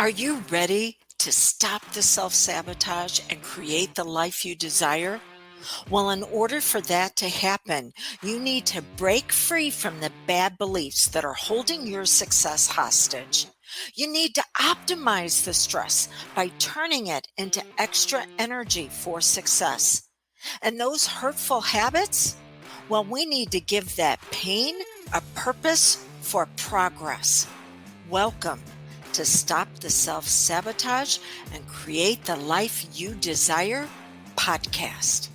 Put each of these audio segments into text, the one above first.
Are you ready to stop the self-sabotage and create the life you desire? Well, in order for that to happen, you need to break free from the bad beliefs that are holding your success hostage. You need to optimize the stress by turning it into extra energy for success. And those hurtful habits? Well, we need to give that pain a purpose for progress. Welcome to Stop the Self-Sabotage and Create the Life You Desire podcast.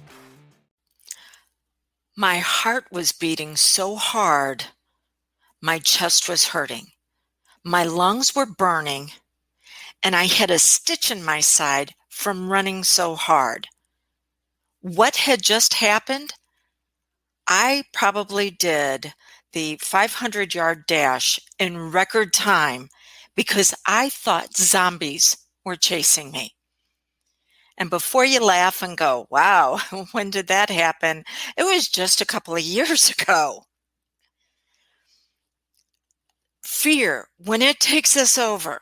My heart was beating so hard, my chest was hurting, my lungs were burning, and I had a stitch in my side from running so hard. What had just happened? I probably did the 500-yard dash in record time because I thought zombies were chasing me. And before you laugh and go, wow, when did that happen? It was just a couple of years ago. Fear, when it takes us over,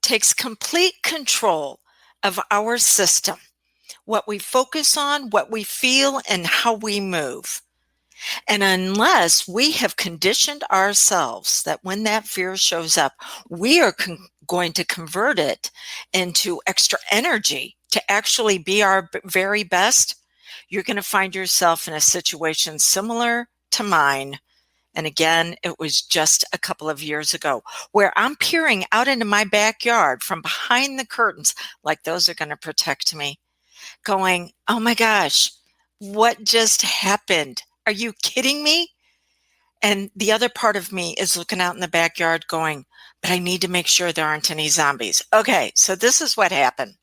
takes complete control of our system, what we focus on, what we feel, and how we move. And unless we have conditioned ourselves that when that fear shows up, we are going to convert it into extra energy to actually be our very best, you're going to find yourself in a situation similar to mine. And again, it was just a couple of years ago where I'm peering out into my backyard from behind the curtains, like those are going to protect me, going, oh my gosh, what just happened? Are you kidding me? And the other part of me is looking out in the backyard going, but I need to make sure there aren't any zombies. Okay, so this is what happened.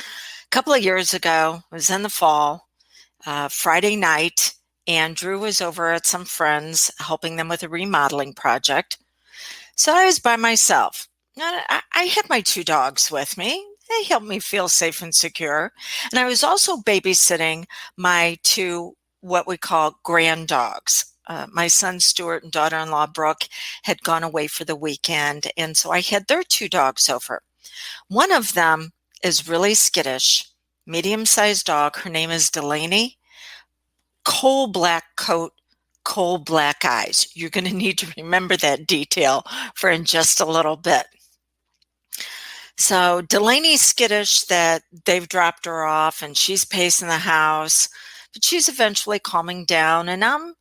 A couple of years ago, it was in the fall, Friday night, Andrew was over at some friends helping them with a remodeling project. So I was by myself. I had my two dogs with me. They helped me feel safe and secure. And I was also babysitting my two, what we call grand dogs. My son Stuart and daughter-in-law Brooke had gone away for the weekend. And so I had their two dogs over. One of them is really skittish, medium-sized dog. Her name is Delaney. Coal black coat, coal black eyes. You're going to need to remember that detail for in just a little bit. So Delaney's skittish that they've dropped her off and she's pacing the house, but she's eventually calming down. And I'm,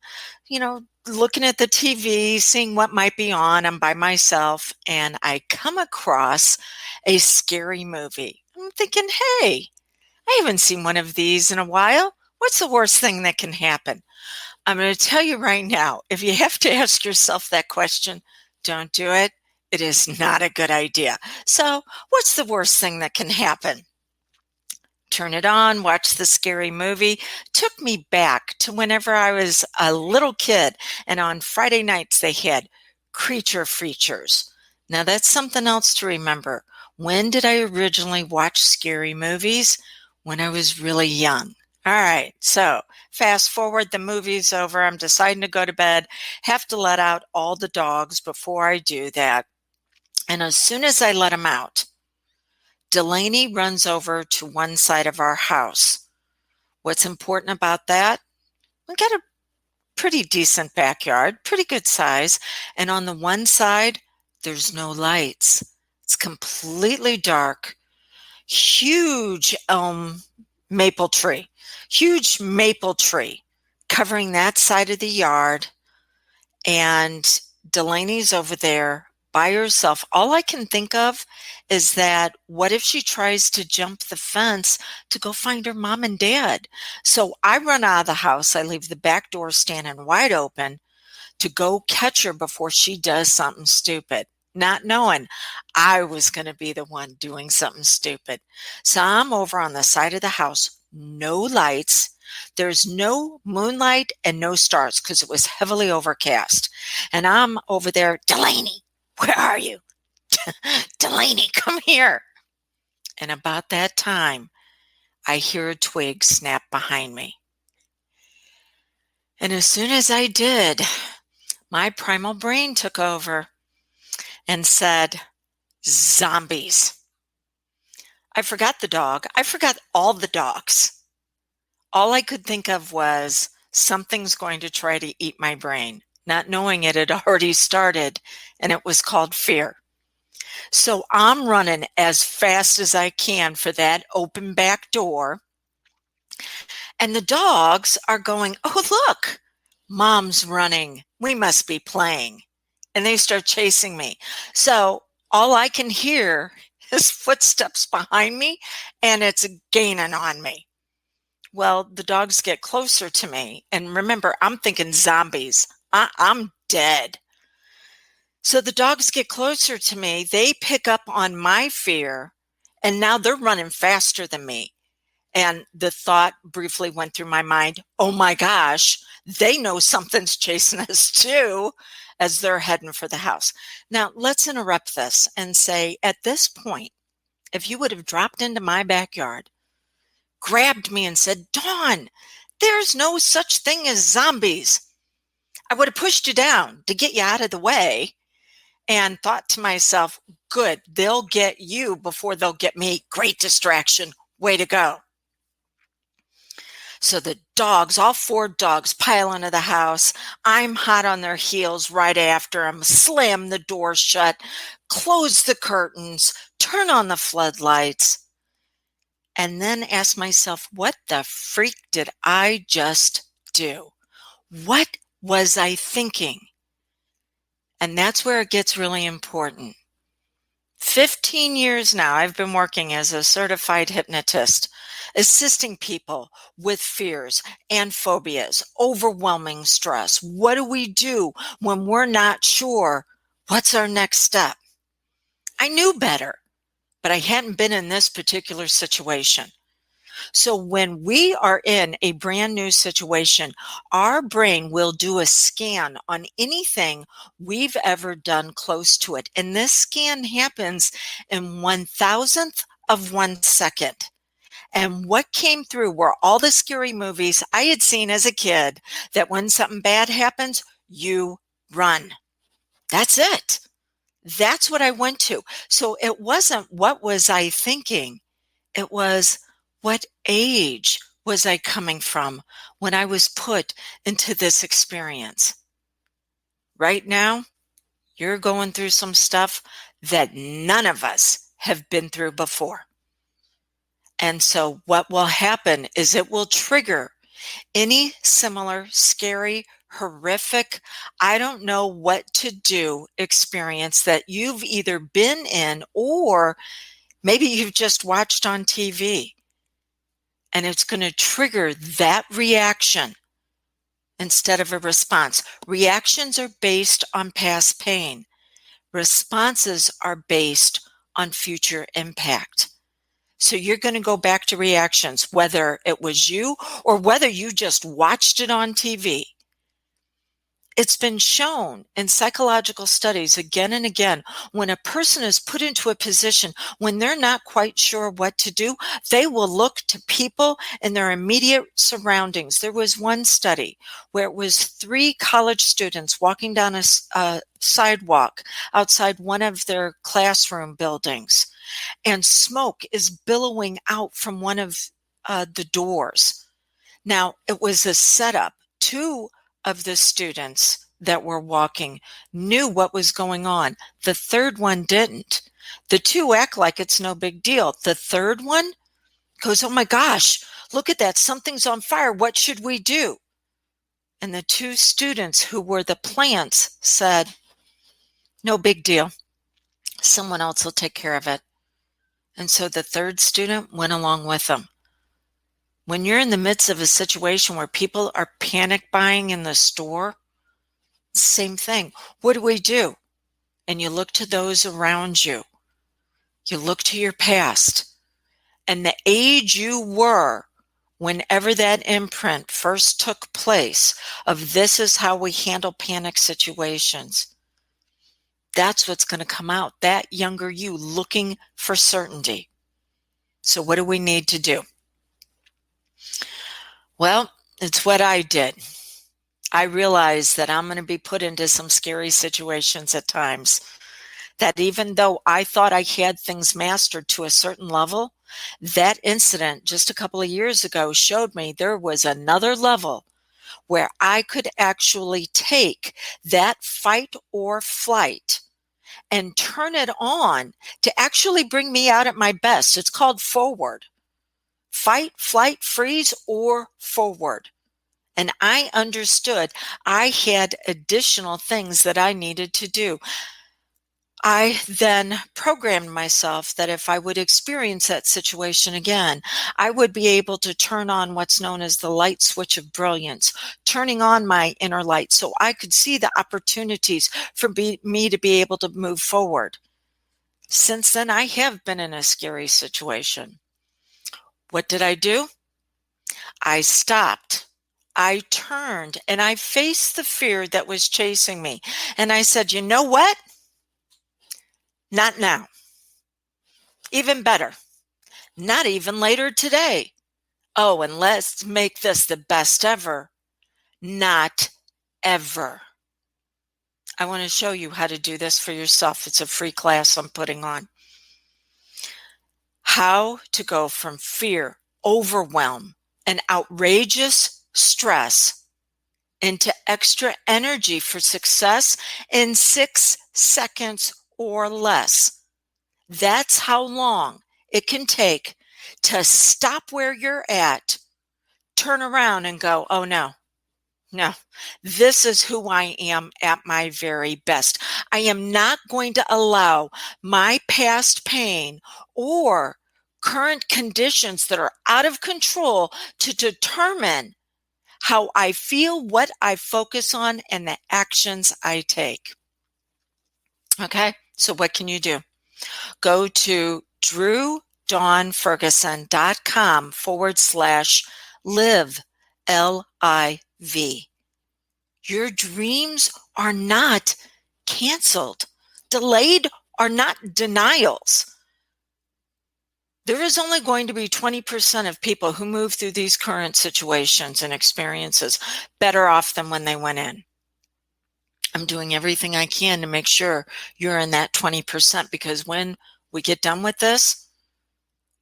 looking at the TV, seeing what might be on. I'm by myself and I come across a scary movie. I'm thinking, hey, I haven't seen one of these in a while. What's the worst thing that can happen? I'm going to tell you right now, if you have to ask yourself that question, don't do it. It is not a good idea. So what's the worst thing that can happen? Turn it on, watch the scary movie. Took me back to whenever I was a little kid, and on Friday nights they had creature features. Now that's something else to remember. When did I originally watch scary movies? When I was really young. All right, so fast forward, the movie's over. I'm deciding to go to bed. Have to let out all the dogs before I do that. And as soon as I let them out, Delaney runs over to one side of our house. What's important about that? We got a pretty decent backyard, pretty good size. And on the one side, there's no lights. It's completely dark. Huge maple tree covering that side of the yard. And Delaney's over there by herself. All I can think of is that what if she tries to jump the fence to go find her mom and dad? So I run out of the house. I leave the back door standing wide open to go catch her before she does something stupid, not knowing I was going to be the one doing something stupid. So I'm over on the side of the house, no lights. There's no moonlight and no stars because it was heavily overcast. And I'm over there, Delaney, where are you? Delaney, come here. And about that time, I hear a twig snap behind me. And as soon as I did, my primal brain took over and said, Zombies. I forgot the dog. I forgot all the dogs. All I could think of was something's going to try to eat my brain, not knowing it had already started, and it was called fear. So I'm running as fast as I can for that open back door. And the dogs are going, oh, look, mom's running. We must be playing. And they start chasing me. So all I can hear is footsteps behind me, and it's gaining on me. Well, the dogs get closer to me. And remember, I'm thinking zombies. I'm dead. So the dogs get closer to me. They pick up on my fear, and now they're running faster than me. And the thought briefly went through my mind, oh my gosh, they know something's chasing us too, as they're heading for the house. Now, let's interrupt this and say, at this point, if you would have dropped into my backyard, grabbed me and said, Dawn, there's no such thing as zombies, I would have pushed you down to get you out of the way and thought to myself, good, they'll get you before they'll get me. Great distraction. Way to go. So the dogs, all 4 dogs, pile into the house. I'm hot on their heels right after them. Slam the door shut, close the curtains, turn on the floodlights, and then ask myself, what the freak did I just do? What was I thinking? And that's where it gets really important. 15 years now, I've been working as a certified hypnotist, assisting people with fears and phobias, overwhelming stress. What do we do when we're not sure what's our next step? I knew better, but I hadn't been in this particular situation. So when we are in a brand new situation, our brain will do a scan on anything we've ever done close to it. And this scan happens in 1,000th of 1 second. And what came through were all the scary movies I had seen as a kid that when something bad happens, you run. That's it. That's what I went to. So it wasn't what was I thinking? It was, what age was I coming from when I was put into this experience? Right now, you're going through some stuff that none of us have been through before. And so what will happen is it will trigger any similar, scary, horrific, I don't know what to do experience that you've either been in or maybe you've just watched on TV. And it's going to trigger that reaction instead of a response. Reactions are based on past pain. Responses are based on future impact. So you're going to go back to reactions, whether it was you or whether you just watched it on TV. It's been shown in psychological studies again and again, when a person is put into a position when they're not quite sure what to do, they will look to people in their immediate surroundings. There was one study where it was 3 college students walking down a sidewalk outside one of their classroom buildings, and smoke is billowing out from one of the doors. Now, it was a setup. 2 of the students that were walking knew what was going on. The 3rd one didn't. The 2 act like it's no big deal. The 3rd one goes, oh my gosh, look at that. Something's on fire. What should we do? And the 2 students who were the plants said, no big deal. Someone else will take care of it. And so the 3rd student went along with them. When you're in the midst of a situation where people are panic buying in the store, same thing. What do we do? And you look to those around you. You look to your past. And the age you were whenever that imprint first took place of this is how we handle panic situations, that's what's going to come out. That younger you looking for certainty. So what do we need to do? Well, it's what I did. I realized that I'm going to be put into some scary situations at times. that even though I thought I had things mastered to a certain level, that incident just a couple of years ago showed me there was another level where I could actually take that fight or flight and turn it on to actually bring me out at my best. It's called forward. Fight, flight, freeze, or forward. And I understood I had additional things that I needed to do. I then programmed myself that if I would experience that situation again, I would be able to turn on what's known as the light switch of brilliance, turning on my inner light so I could see the opportunities for me to be able to move forward. Since then, I have been in a scary situation. What did I do? I stopped. I turned and I faced the fear that was chasing me. And I said, you know what? Not now. Even better. Not even later today. Oh, and let's make this the best ever. Not ever. I want to show you how to do this for yourself. It's a free class I'm putting on. How to go from fear, overwhelm, and outrageous stress into extra energy for success in 6 seconds or less. That's how long it can take to stop where you're at, turn around and go, oh no, this is who I am at my very best. I am not going to allow my past pain or current conditions that are out of control to determine how I feel, what I focus on, and the actions I take. Okay, so what can you do? Go to drewdawnferguson.com/live, L-I-V. Your dreams are not canceled. Delayed are not denials. There is only going to be 20% of people who move through these current situations and experiences better off than when they went in. I'm doing everything I can to make sure you're in that 20% because when we get done with this,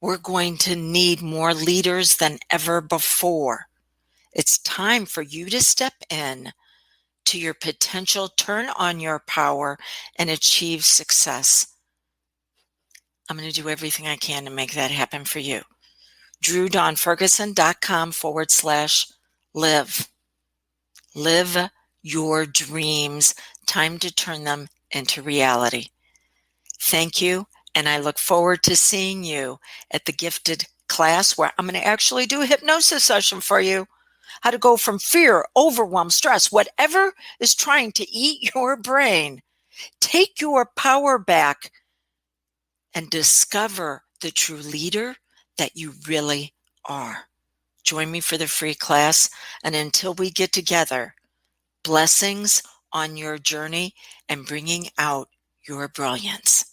we're going to need more leaders than ever before. It's time for you to step in to your potential, turn on your power, and achieve success. I'm going to do everything I can to make that happen for you. drewdawnferguson.com/live. Live your dreams. Time to turn them into reality. Thank you, and I look forward to seeing you at the gifted class where I'm going to actually do a hypnosis session for you. How to go from fear, overwhelm, stress, whatever is trying to eat your brain. Take your power back and discover the true leader that you really are. Join me for the free class, and until we get together, blessings on your journey and bringing out your brilliance.